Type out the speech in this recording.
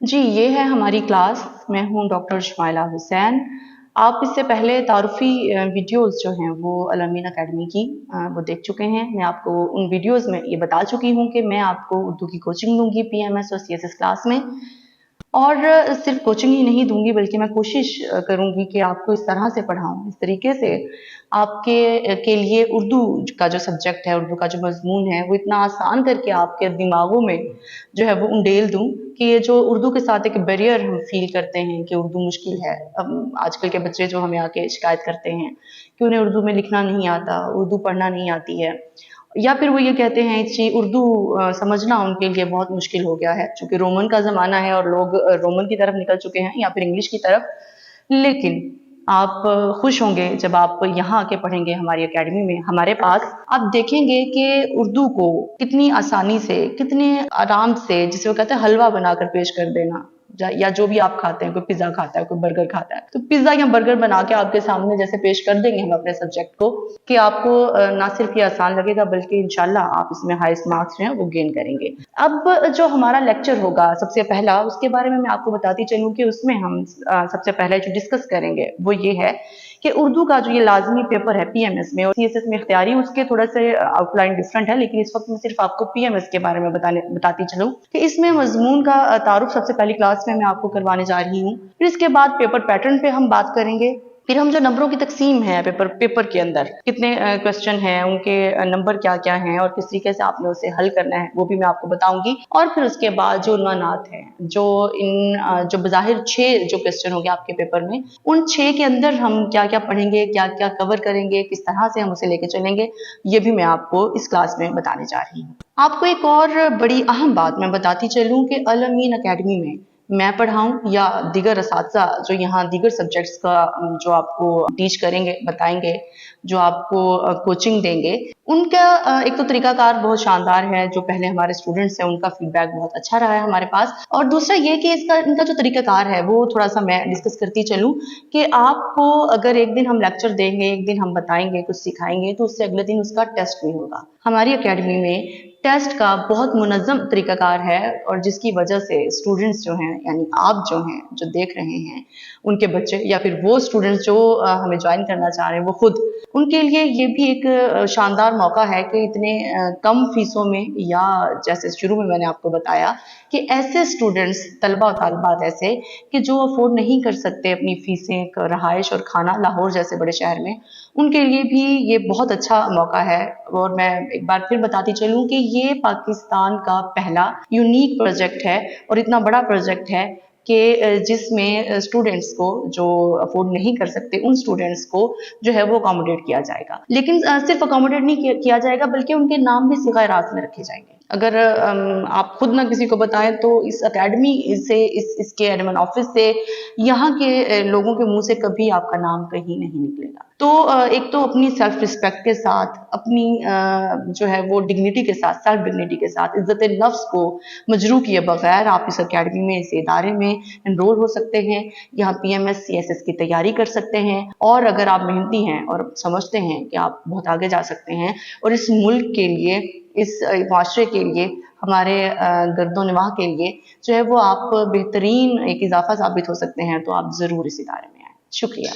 जी, ये है हमारी क्लास। मैं हूँ डॉक्टर शुमाइला हुसैन। आप इससे पहले तारुफ़ी वीडियोज़ जो हैं वो अल-अमीन अकेडमी की वो देख चुके हैं। मैं आपको उन वीडियोज़ में ये बता चुकी हूँ कि मैं आपको उर्दू की कोचिंग दूँगी पीएमएस और सीएसएस क्लास में। और सिर्फ कोचिंग ही नहीं दूंगी बल्कि मैं कोशिश करूंगी कि आपको इस तरह से पढ़ाऊं, इस तरीके से आपके के लिए उर्दू का जो सब्जेक्ट है, उर्दू का जो मजमून है वो इतना आसान करके आपके दिमागों में जो है वो उंडेल दूं कि ये जो उर्दू के साथ एक बैरियर हम फील करते हैं कि उर्दू मुश्किल है। अब आजकल के बच्चे जो हमें आके शिकायत करते हैं कि उन्हें उर्दू में लिखना नहीं आता, उर्दू पढ़ना नहीं आती है, या फिर वो ये कहते हैं कि उर्दू समझना उनके लिए बहुत मुश्किल हो गया है, चूंकि रोमन का ज़माना है और लोग रोमन की तरफ निकल चुके हैं या फिर इंग्लिश की तरफ। लेकिन आप खुश होंगे जब आप यहाँ आके पढ़ेंगे हमारी एकेडमी में हमारे पास। आप देखेंगे कि उर्दू को कितनी आसानी से, कितने आराम से, जिसे वो कहते हैं हलवा बनाकर पेश कर देना, या जो भी आप खाते हैं, कोई पिज्जा खाता है, कोई बर्गर खाता है, तो पिज्जा या बर्गर बना के आपके सामने जैसे पेश कर देंगे हम अपने सब्जेक्ट को कि आपको ना सिर्फ ये आसान लगेगा बल्कि इंशाल्लाह आप इसमें हाईएस्ट मार्क्स जो हैं वो गेन करेंगे। अब जो हमारा लेक्चर होगा सबसे पहला, उसके बारे में मैं आपको बताती चलूं कि उसमें हम सबसे पहले जो डिस्कस करेंगे वो ये है कि उर्दू का जो ये लाजमी पेपर है पीएमएस में और सीएसएस में इख्तियारी, उसके थोड़ा से आउटलाइन डिफरेंट है, लेकिन इस वक्त मैं सिर्फ आपको पीएमएस के बारे में बताती चलूं कि इसमें मजमून का तारुफ सबसे पहली क्लास में मैं आपको करवाने जा रही हूँ। फिर इसके बाद पेपर पैटर्न पे हम बात करेंगे। फिर हम जो नंबरों की तकसीम है पेपर के अंदर कितने क्वेश्चन हैं, उनके नंबर क्या क्या हैं और किस तरीके से आपने उसे हल करना है वो भी मैं आपको बताऊंगी। और फिर उसके बाद जो उन्वानात हैं, जो जो बज़ाहिर 6 जो क्वेश्चन होंगे आपके पेपर में, उन 6 के अंदर हम क्या क्या पढ़ेंगे, क्या क्या कवर करेंगे, किस तरह से हम उसे लेके चलेंगे, ये भी मैं आपको इस क्लास में बताने जा रही हूँ। आपको एक और बड़ी अहम बात मैं बताती चलूं कि अल-अमीन अकेडमी में मैं पढ़ाऊं या दीगर असातिज़ा जो यहाँ दीगर सब्जेक्ट्स का जो आपको टीच करेंगे, बताएंगे, जो आपको कोचिंग देंगे, उनका एक तो तरीकाकार बहुत शानदार है। जो पहले हमारे स्टूडेंट्स हैं उनका फीडबैक बहुत अच्छा रहा है हमारे पास। और दूसरा ये कि इनका जो तरीकाकार है वो थोड़ा सा मैं डिस्कस करती चलूं कि आपको अगर एक दिन हम लेक्चर देंगे, एक दिन हम बताएंगे, कुछ सिखाएंगे, तो उससे अगले दिन उसका टेस्ट भी होगा। हमारी अकेडमी में टेस्ट का बहुत मुनज़्ज़म तरीकाकार है और जिसकी वजह से स्टूडेंट्स जो हैं, यानी आप जो हैं, जो देख रहे हैं, उनके बच्चे या फिर वो स्टूडेंट्स जो हमें ज्वाइन करना चाह रहे हैं वो खुद, उनके लिए ये भी एक शानदार मौका है कि इतने कम फीसों में, या जैसे शुरू में मैंने आपको बताया कि ऐसे स्टूडेंट्स, तलबा और तालिबात ऐसे कि जो अफोर्ड नहीं कर सकते अपनी फीसें, रहाइश और खाना लाहौर जैसे बड़े शहर में, उनके लिए भी ये बहुत अच्छा मौका है। और मैं एक बार फिर बताती चलूं कि ये पाकिस्तान का पहला यूनिक प्रोजेक्ट है और इतना बड़ा प्रोजेक्ट है कि जिसमें स्टूडेंट्स को जो अफोर्ड नहीं कर सकते, उन स्टूडेंट्स को जो है वो अकोमोडेट किया जाएगा। लेकिन सिर्फ अकोमोडेट नहीं किया जाएगा बल्कि उनके नाम भी सिगाए रात में रखे जाएंगे। अगर आप खुद ना किसी को बताएं तो इस अकेडमी से, इसके एडमिन ऑफिस से, यहाँ के लोगों के मुंह से कभी आपका नाम कहीं नहीं निकलेगा। तो एक तो अपनी सेल्फ रिस्पेक्ट के साथ, अपनी जो है वो डिग्निटी के साथ, सेल्फ डिग्निटी के साथ, इज्जत नफ्स को मजरू किए बगैर आप इस अकेडमी में, इस इदारे में एनरोल हो सकते हैं। यहाँ पीएमएस सीएसएस की तैयारी कर सकते हैं। और अगर आप मेहनती हैं और समझते हैं कि आप बहुत आगे जा सकते हैं और इस मुल्क के लिए, इस माशरे के लिए, हमारे गर्दो-निवाह के लिए जो है वो आप बेहतरीन एक इजाफा साबित हो सकते हैं, तो आप ज़रूर इस इदारे में आएँ। शुक्रिया।